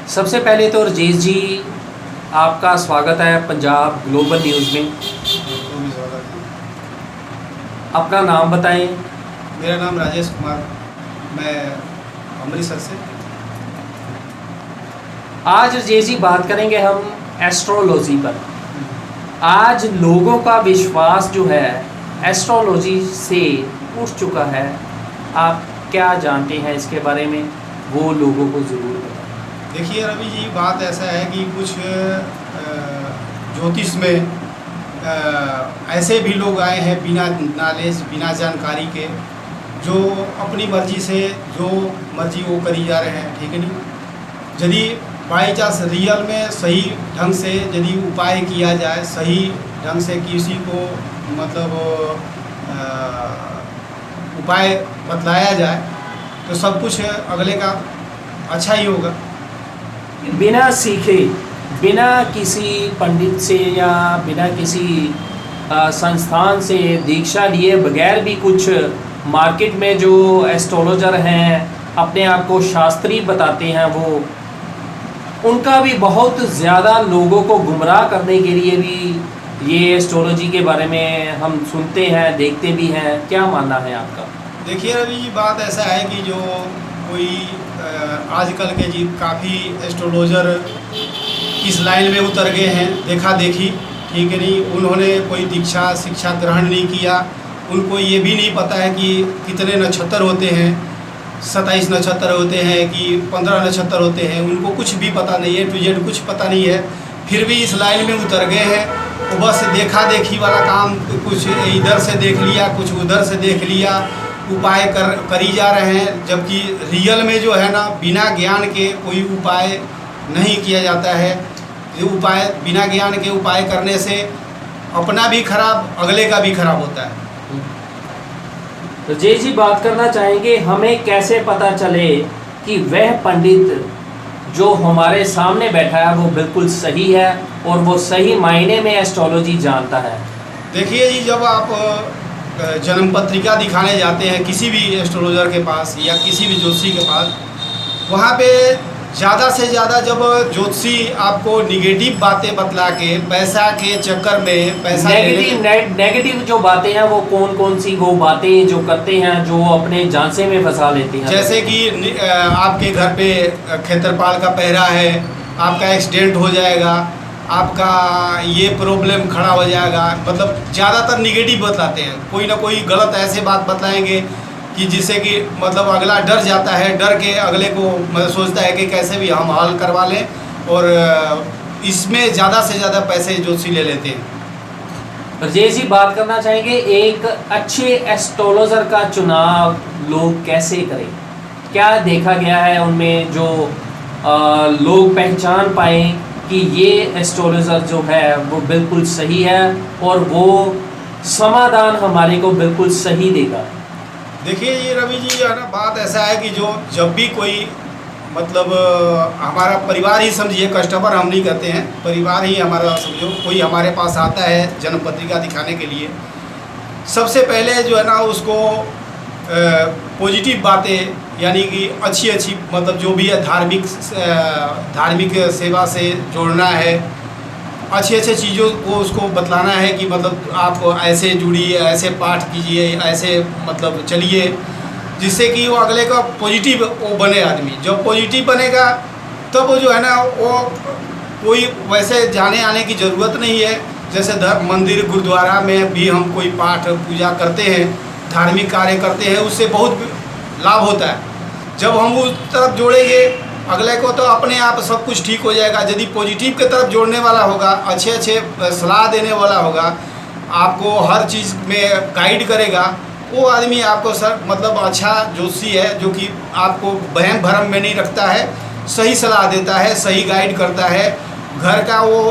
सबसे पहले तो रजेश जी, आपका स्वागत है पंजाब ग्लोबल न्यूज़ में। अपना नाम बताएं। मेरा नाम राजेश कुमार, मैं अमृतसर से। आज रजेश जी बात करेंगे हम एस्ट्रोलॉजी पर। आज लोगों का विश्वास जो है एस्ट्रोलॉजी से उठ चुका है। आप क्या जानते हैं इसके बारे में, वो लोगों को ज़रूर बताएं। देखिए रवि जी, बात ऐसा है कि कुछ ज्योतिष में ऐसे भी लोग आए हैं बिना नॉलेज, बिना जानकारी के, जो अपनी मर्जी से जो मर्जी वो करी जा रहे हैं, ठीक है नहीं। यदि बाई चांस रियल में सही ढंग से यदि उपाय किया जाए, सही ढंग से किसी को मतलब उपाय बतलाया जाए, तो सब कुछ अगले का अच्छा ही होगा। बिना सीखे, बिना किसी पंडित से या बिना किसी संस्थान से दीक्षा लिए बगैर भी कुछ मार्केट में जो एस्ट्रोलॉजर हैं अपने आप को शास्त्री बताते हैं, वो उनका भी बहुत ज़्यादा लोगों को गुमराह करने के लिए भी ये एस्ट्रोलॉजी के बारे में हम सुनते हैं, देखते भी हैं। क्या मानना है आपका? देखिए अभी बात ऐसा है कि जो कोई आजकल के जी काफ़ी एस्ट्रोलॉजर इस लाइन में उतर गए हैं, देखा देखी, ठीक है नहीं। उन्होंने कोई दीक्षा शिक्षा ग्रहण नहीं किया। उनको ये भी नहीं पता है कि कितने नक्षत्र होते हैं, 27 नक्षत्र होते हैं कि 15 नक्षत्र होते हैं। उनको कुछ भी पता नहीं है, टू जेड कुछ पता नहीं है, फिर भी इस लाइन में उतर गए हैं। वो बस देखा देखी वाला काम, कुछ इधर से देख लिया, कुछ उधर से देख लिया, उपाय करी जा रहे हैं। जबकि रियल में जो है ना, बिना ज्ञान के कोई उपाय नहीं किया जाता है। ये उपाय बिना ज्ञान के उपाय करने से अपना भी खराब, अगले का भी खराब होता है। तो जय जी बात करना चाहेंगे, हमें कैसे पता चले कि वह पंडित जो हमारे सामने बैठा है वो बिल्कुल सही है और वो सही मायने में एस्ट्रोलॉजी जानता है? देखिए जी, जब आप जन्म पत्रिका दिखाने जाते हैं किसी भी एस्ट्रोलॉजर के पास या किसी भी ज्योतिषी के पास, वहाँ पे ज़्यादा से ज़्यादा जब ज्योतिषी आपको निगेटिव बातें बतला के पैसा के चक्कर में पैसा नेगेटिव जो बातें हैं वो कौन कौन सी वो बातें जो करते हैं, जो अपने झांसे में फंसा लेते हैं। जैसे कि आपके घर पे खेतरपाल का पहरा है, आपका एक्सीडेंट हो जाएगा, आपका ये प्रॉब्लम खड़ा हो जाएगा, मतलब ज़्यादातर निगेटिव बतलाते हैं। कोई ना कोई गलत ऐसे बात बतलाएंगे कि जिससे कि मतलब अगला डर जाता है, डर के अगले को मतलब सोचता है कि कैसे भी हम हल करवा लें, और इसमें ज़्यादा से ज़्यादा पैसे ज्योतिषी ले लेते हैं। रजेश जी बात करना चाहेंगे, एक अच्छे एस्ट्रोलॉजर का चुनाव लोग कैसे करें? क्या देखा गया है उनमें जो लोग पहचान पाएँ कि ये एस्ट्रोलॉजर जो है वो बिल्कुल सही है और वो समाधान हमारे को बिल्कुल सही देगा? देखिए ये रवि जी है ना, बात ऐसा है कि जो जब भी कोई मतलब हमारा परिवार ही समझिए, कस्टमर हम नहीं कहते हैं, परिवार ही हमारा समझो, कोई हमारे पास आता है जन्म पत्रिका दिखाने के लिए, सबसे पहले जो है ना उसको पॉजिटिव बातें, यानी कि अच्छी अच्छी मतलब जो भी है धार्मिक सेवा से जोड़ना है, अच्छे अच्छे चीज़ों को उसको बतलाना है कि मतलब आप ऐसे जुड़िए, ऐसे पाठ कीजिए, ऐसे मतलब चलिए, जिससे कि वो अगले का पॉजिटिव वो बने आदमी। जब पॉजिटिव बनेगा तब वो जो है ना, वो कोई वैसे जाने आने की ज़रूरत नहीं है। जैसे मंदिर गुरुद्वारा में भी हम कोई पाठ पूजा करते हैं, धार्मिक कार्य करते हैं, उससे बहुत लाभ होता है। जब हम उस तरफ जोड़ेंगे अगले को, तो अपने आप सब कुछ ठीक हो जाएगा। यदि पॉजिटिव के तरफ जोड़ने वाला होगा, अच्छे अच्छे सलाह देने वाला होगा, आपको हर चीज़ में गाइड करेगा, वो आदमी आपको सर मतलब अच्छा ज्योतिषी है, जो कि आपको वहम भरम में नहीं रखता है, सही सलाह देता है, सही गाइड करता है। घर का वो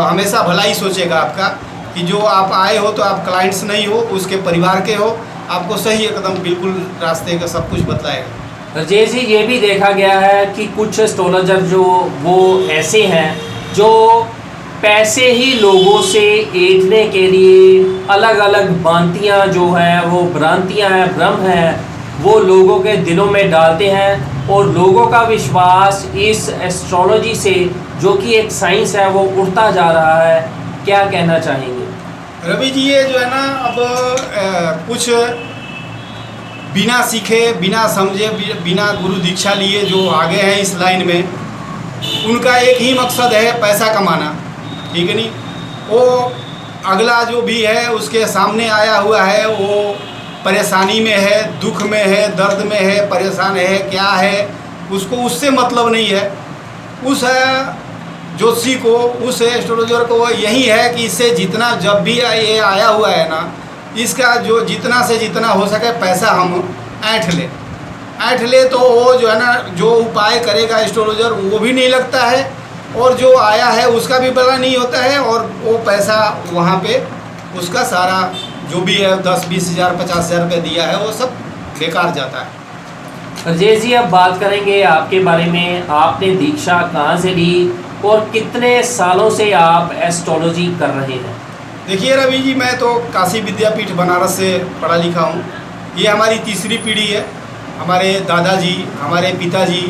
हमेशा भला ही सोचेगा आपका, कि जो आप आए हो तो आप क्लाइंट्स नहीं हो, उसके परिवार के हो, आपको सही एकदम बिल्कुल रास्ते का सब कुछ बताएगा। रजेश जी ये भी देखा गया है कि कुछ एस्ट्रोलॉजर जो वो ऐसे हैं जो पैसे ही लोगों से ऐंठने के लिए अलग अलग भ्रांतियाँ जो हैं, वो भ्रांतियाँ हैं, भ्रम हैं, वो लोगों के दिलों में डालते हैं और लोगों का विश्वास इस एस्ट्रोलॉजी से, जो कि एक साइंस है, वो उड़ता जा रहा है। क्या कहना चाहेंगे? रवि जी, ये जो है ना, अब कुछ बिना सीखे, बिना समझे, बिना गुरु दीक्षा लिए जो आगे हैं इस लाइन में, उनका एक ही मकसद है पैसा कमाना, ठीक है नहीं। वो अगला जो भी है उसके सामने आया हुआ है, वो परेशानी में है, दुख में है, दर्द में है, परेशान है, क्या है, उसको उससे मतलब नहीं है। उस ज्योतिषी को, उस एस्ट्रोलॉजर को यही है कि इससे जितना, जब भी ये आया हुआ है ना, इसका जो जितना से जितना हो सके पैसा हम ऐंठ ले तो वो जो है ना, जो उपाय करेगा एस्ट्रोलॉजर वो भी नहीं लगता है, और जो आया है उसका भी भला नहीं होता है, और वो पैसा वहाँ पे उसका सारा जो भी है 10-20 हज़ार 50 हज़ार रुपये दिया है वो सब बेकार जाता है। राजेश जी, अब बात करेंगे आपके बारे में। आपने दीक्षा कहाँ से ली और कितने सालों से आप एस्ट्रोलॉजी कर रहे हैं? देखिए रवि जी, मैं तो काशी विद्यापीठ बनारस से पढ़ा लिखा हूँ। ये हमारी तीसरी पीढ़ी है। हमारे दादाजी, हमारे पिताजी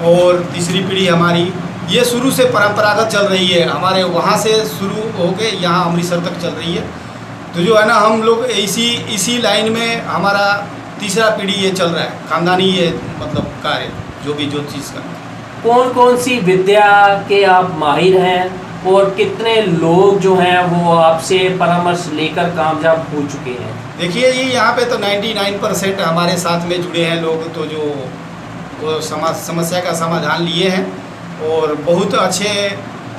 और तीसरी पीढ़ी हमारी, ये शुरू से परंपरागत चल रही है। हमारे वहाँ से शुरू होके यहाँ अमृतसर तक चल रही है। तो जो है ना, हम लोग इसी लाइन में हमारा तीसरा पीढ़ी ये चल रहा है, खानदानी ये मतलब कार्य जो भी जो चीज़ का। कौन कौन सी विद्या के आप माहिर हैं और कितने लोग जो हैं वो आपसे परामर्श लेकर कामयाब हो चुके हैं? देखिए, ये यहाँ पे तो 99% हमारे साथ में जुड़े हैं लोग, तो जो वो समस्या का समाधान लिए हैं, और बहुत अच्छे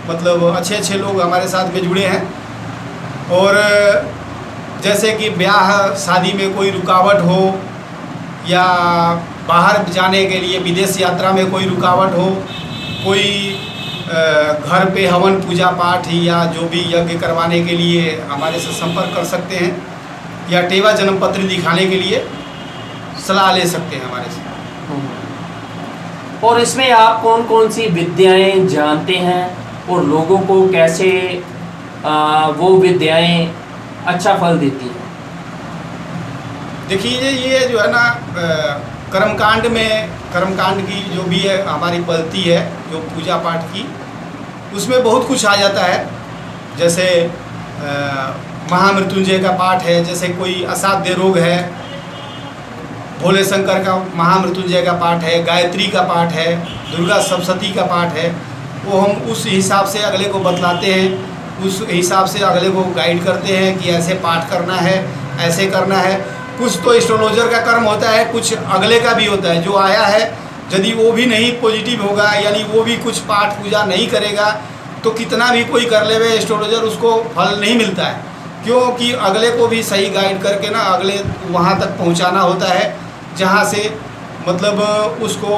मतलब अच्छे लोग हमारे साथ में जुड़े हैं। और जैसे कि ब्याह शादी में कोई रुकावट हो, या बाहर जाने के लिए विदेश यात्रा में कोई रुकावट हो, कोई घर पे हवन पूजा पाठ या जो भी यज्ञ करवाने के लिए हमारे से संपर्क कर सकते हैं, या टेवा जन्म पत्र दिखाने के लिए सलाह ले सकते हैं हमारे से। और इसमें आप कौन कौन सी विद्याएं जानते हैं और लोगों को कैसे वो विद्याएं अच्छा फल देती हैं? देखिए, ये जो है ना, कर्मकांड की जो भी है हमारी पद्धति है, जो पूजा पाठ की, उसमें बहुत कुछ आ जाता है। जैसे महामृत्युंजय का पाठ है, जैसे कोई असाध्य रोग है, भोले शंकर का महामृत्युंजय का पाठ है, गायत्री का पाठ है, दुर्गा सप्तशती का पाठ है। वो हम उस हिसाब से अगले को बतलाते हैं, उस हिसाब से अगले को गाइड करते हैं कि ऐसे पाठ करना है, ऐसे करना है। कुछ तो एस्ट्रोलॉजर का कर्म होता है, कुछ अगले का भी होता है। जो आया है यदि वो भी नहीं पॉजिटिव होगा, यानी वो भी कुछ पाठ पूजा नहीं करेगा, तो कितना भी कोई कर लेवे एस्ट्रोलॉजर, उसको फल नहीं मिलता है। क्योंकि अगले को भी सही गाइड करके ना अगले वहाँ तक पहुँचाना होता है जहाँ से मतलब उसको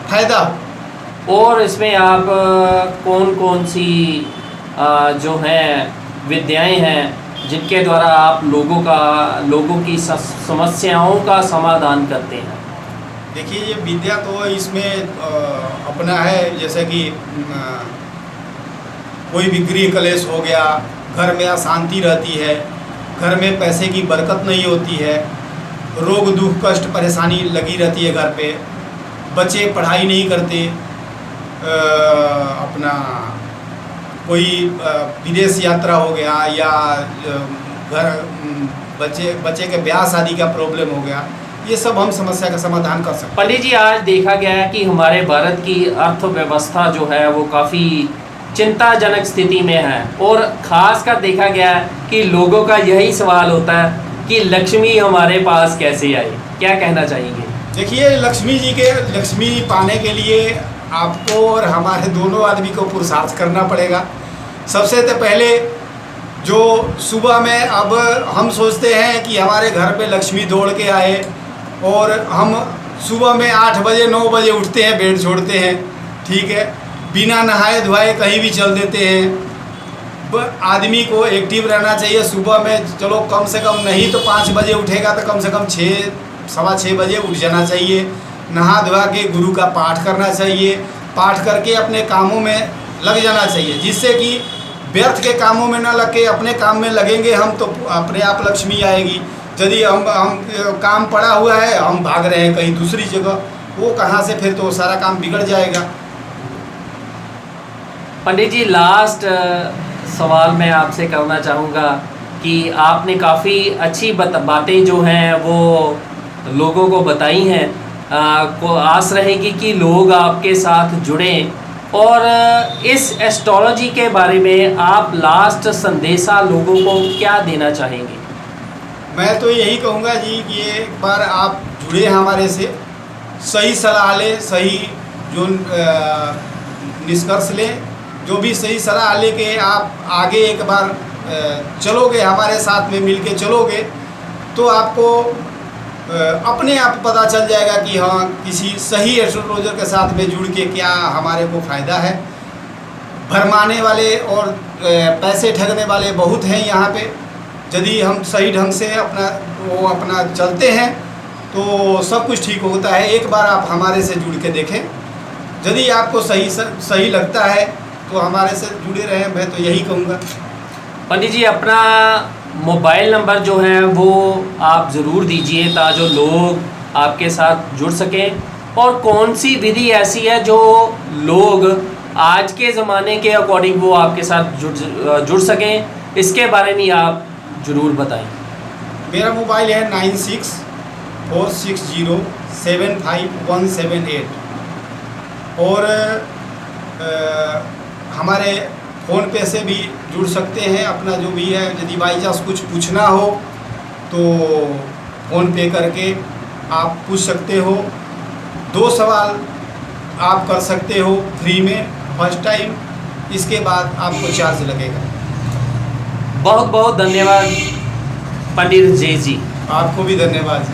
फ़ायदा हो। और इसमें आप कौन कौन सी जो हैं विद्याएं हैं जिनके द्वारा आप लोगों की समस्याओं का समाधान करते हैं? देखिए, ये विद्या तो इसमें अपना है, जैसे कि कोई भी गृह कलेश हो गया, घर में अशांति रहती है, घर में पैसे की बरकत नहीं होती है, रोग दुख कष्ट परेशानी लगी रहती है घर पे, बच्चे पढ़ाई नहीं करते, अपना कोई विदेश यात्रा हो गया, या घर बच्चे के ब्याह शादी का प्रॉब्लम हो गया, ये सब हम समस्या का समाधान कर सकते हैं। पंडित जी, आज देखा गया है कि हमारे भारत की अर्थव्यवस्था जो है वो काफ़ी चिंताजनक स्थिति में है, और ख़ासकर देखा गया है कि लोगों का यही सवाल होता है कि लक्ष्मी हमारे पास कैसे आई? क्या कहना चाहेंगे? देखिए, लक्ष्मी पाने के लिए आपको और हमारे दोनों आदमी को पुरुषार्थ करना पड़ेगा। सबसे तो पहले जो सुबह में, अब हम सोचते हैं कि हमारे घर पे लक्ष्मी दौड़ के आए, और हम सुबह में 8 बजे 9 बजे उठते हैं, बेड छोड़ते हैं, ठीक है, बिना नहाए धोए कहीं भी चल देते हैं। आदमी को एक्टिव रहना चाहिए सुबह में। चलो कम से कम नहीं तो 5 बजे उठेगा तो कम से कम 6, सवा 6 बजे उठ जाना चाहिए। नहा धोआ के गुरु का पाठ करना चाहिए, पाठ करके अपने कामों में लग जाना चाहिए, जिससे कि व्यर्थ के कामों में ना लग के अपने काम में लगेंगे हम तो अपने आप लक्ष्मी आएगी। यदि हम काम पड़ा हुआ है, हम भाग रहे हैं कहीं दूसरी जगह, वो कहाँ से, फिर तो सारा काम बिगड़ जाएगा। पंडित जी, लास्ट सवाल मैं आपसे करना चाहूँगा कि आपने काफ़ी अच्छी बातें जो हैं वो लोगों को बताई हैं। को आस रहेगी कि लोग आपके साथ जुड़ें, और इस एस्ट्रोलॉजी के बारे में आप लास्ट संदेशा लोगों को क्या देना चाहेंगे? मैं तो यही कहूँगा जी कि एक बार आप जुड़े हमारे से, सही सलाह लें, सही जो निष्कर्ष लें, जो भी सही सलाह लेके आप आगे एक बार चलोगे, हमारे साथ में मिलके चलोगे, तो आपको अपने आप पता चल जाएगा कि हाँ, किसी सही एस्ट्रोलॉजर के साथ में जुड़ के क्या हमारे को फ़ायदा है। भरमाने वाले और पैसे ठगने वाले बहुत हैं यहाँ पे। यदि हम सही ढंग से अपना चलते हैं तो सब कुछ ठीक होता है। एक बार आप हमारे से जुड़ के देखें, यदि आपको सही लगता है तो हमारे से जुड़े रहें, मैं तो यही कहूँगा। पंडित जी, अपना मोबाइल नंबर जो है वो आप ज़रूर दीजिए ताकि लोग आपके साथ जुड़ सकें, और कौन सी विधि ऐसी है जो लोग आज के ज़माने के अकॉर्डिंग वो आपके साथ जुड़ सकें, इसके बारे में आप ज़रूर बताएं। मेरा मोबाइल है 9646075178, और हमारे फ़ोन पे से भी जुड़ सकते हैं। अपना जो भी है, यदि बाई चांस कुछ पूछना हो तो फ़ोन पे करके आप पूछ सकते हो। 2 सवाल आप कर सकते हो फ्री में फर्स्ट टाइम, इसके बाद आपको चार्ज लगेगा। बहुत बहुत धन्यवाद पंडित जय जी। आपको भी धन्यवाद जी।